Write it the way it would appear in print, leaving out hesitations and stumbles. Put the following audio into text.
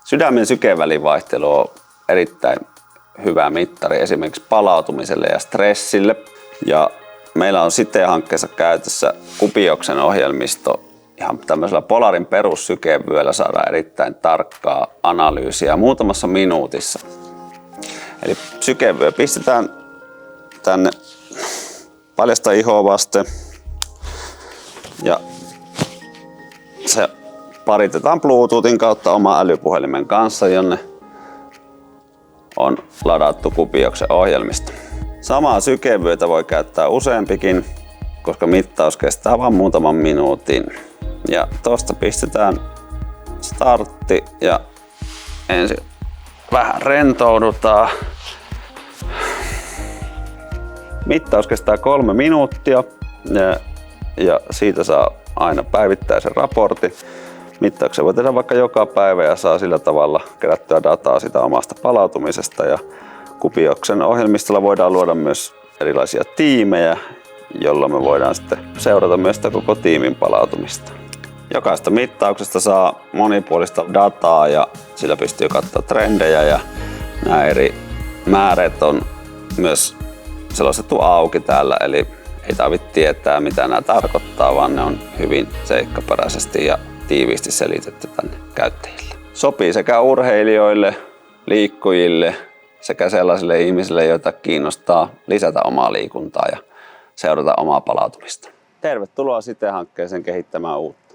Sydämen sykevälivaihtelu on erittäin hyvä mittari esimerkiksi palautumiselle ja stressille. Ja meillä on Site-hankkeessa käytössä Kubioksen ohjelmisto. Ihan tämmöisellä Polarin perussykevyöllä saadaan erittäin tarkkaa analyysiä muutamassa minuutissa. Eli sykevyö pistetään tänne paljasta ihoa vasten ja se paritetaan Bluetoothin kautta oman älypuhelimen kanssa, jonne on ladattu Kubioksen ohjelmisto. Samaa sykevyötä voi käyttää useampikin, koska mittaus kestää vain muutaman minuutin. Ja tosta pistetään startti ja ensin vähän rentoudutaan. Mittaus kestää 3 minuuttia ja siitä saa aina päivittäisen raportin. Mittauksen voi tehdä vaikka joka päivä ja saa sillä tavalla kerättyä dataa sitä omasta palautumisesta. Ja Kubioksen ohjelmistolla voidaan luoda myös erilaisia tiimejä, jolla me voidaan sitten seurata myös sitä koko tiimin palautumista. Jokaista mittauksesta saa monipuolista dataa ja sillä pystyy katsoa trendejä ja nämä eri määrät on myös selostettu auki täällä, eli ei tarvitse tietää mitä nämä tarkoittaa, vaan ne on hyvin seikkaperäisesti ja tiiviisti selitetty tänne käyttäjille. Sopii sekä urheilijoille, liikkujille sekä sellaisille ihmisille, joita kiinnostaa lisätä omaa liikuntaa ja seurata omaa palautumista. Tervetuloa Site-hankkeeseen kehittämään uutta.